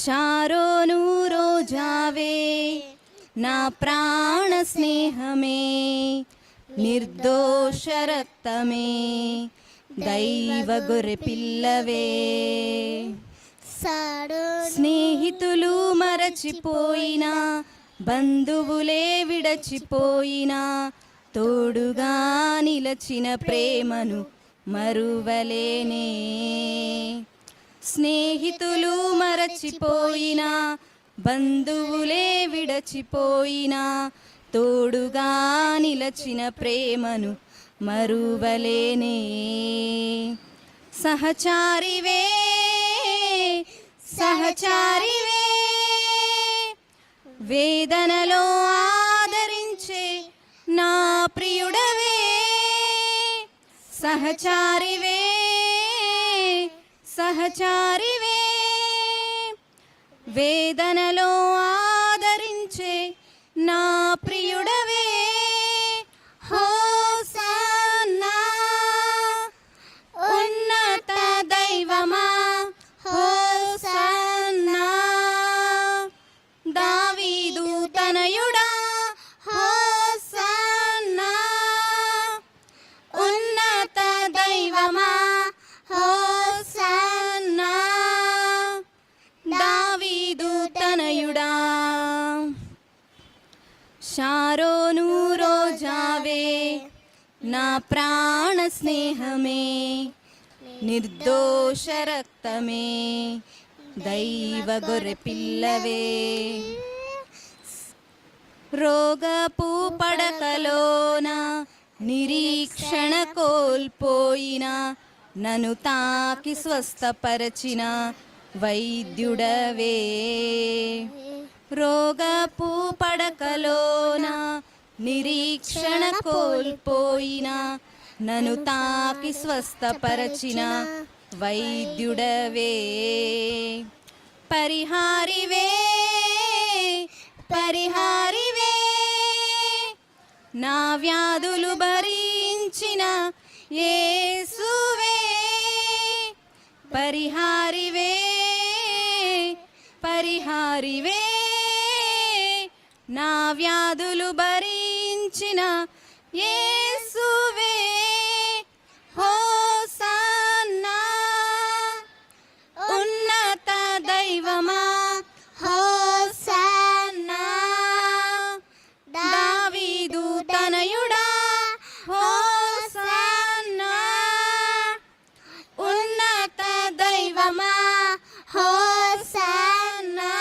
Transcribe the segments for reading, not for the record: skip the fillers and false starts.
Sharon రోజావే నా ప్రాణ స్నేహమే, నిర్దోష రక్తమే, దైవ గొర్రె పిల్లవే. స్నేహితులు మరచిపోయినా, బంధువులే విడచిపోయినా, తోడుగా నిలచిన ప్రేమను మరువలేనే. స్నేహితులు మరచిపోయినా, బంధువులే విడచిపోయినా, తోడుగా నిలచిన ప్రేమను మరువలేనే. సహచారివే సహచారివే, వేదనలో ఆదరించే నా ప్రియుడవే. సహచారివే సహచారివే, వేదనలో ఆదరించే నా ప్రియుడవే. హోసన్నా ఉన్నత దైవమా, హోసన్నా దావీదు తనయుడా, హోసన్నా ఉన్నత దైవమా, హోసన్నా దావీదు తనయుడా. షారోను రోజావే నా ప్రాణ స్నేహమే, నిర్దోష రక్తమే, దైవ గొర్రె పిల్లవే. రోగపు పడకలోన నిరీక్షణ కోల్పోయిన, నన్ను తాకి స్వస్థపరచిన వైద్యుడవే. రోగపు పడకలోన నిరీక్షణ కోల్పోయిన, నన్ను తాకి స్వస్థపరచిన వైద్యుడవే. పరిహారివే పరిహారివే, నా వ్యాధులు భరించిన యేసువే. పరిహారివే పరిహారివే, నా వ్యాధులు భరించిన యేసువే. హోసన్నా ఉన్నత దైవమా, హోసన్నా దావీదు తనయుడా, హోసన్నా ఉన్నత దైవమా, హోసన్నా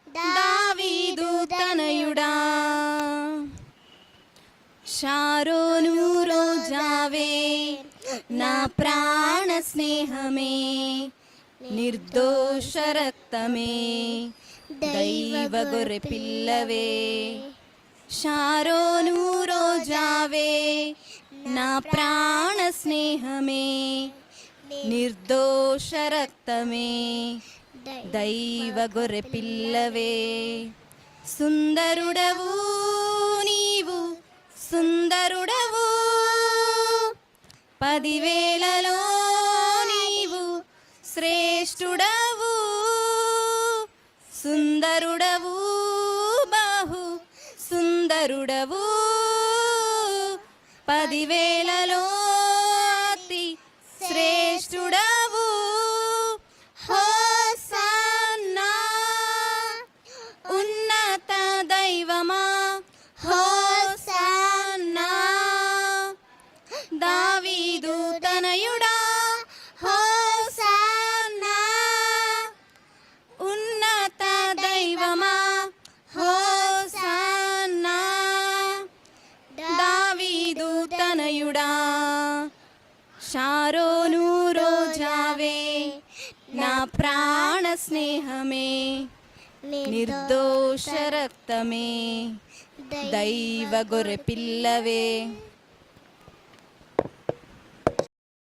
దావీదు తనయుడా. షారోను రోజావే నా ప్రాణ స్నేహమే, నిర్దోష రక్తమే, దైవ గొర్రె పిల్లవే. షారోను రోజావే నా ప్రాణ స్నేహమే, నిర్దోష రక్తమే, దైవ గొర్రె పిల్లవే. సుందరుడవు నీవు సుందరుడవు, 10,000లో నీవు శ్రేష్ఠుడవు. సుందరుడవు బాహు సుందరుడవు, 10,000లో అతి శ్రేష్ఠుడవు. హోసన్నా ఉన్నత దైవమా, హోసన్నా దావీదు తనయుడా, హోసన్నా ఉన్నత దైవమా, హోసన్నా దావీదు తనయుడా. షారోను రోజావే నా ప్రాణ స్నేహమే, నిర్దోష రక్తమే, దైవ గొర్రె పిల్లవే.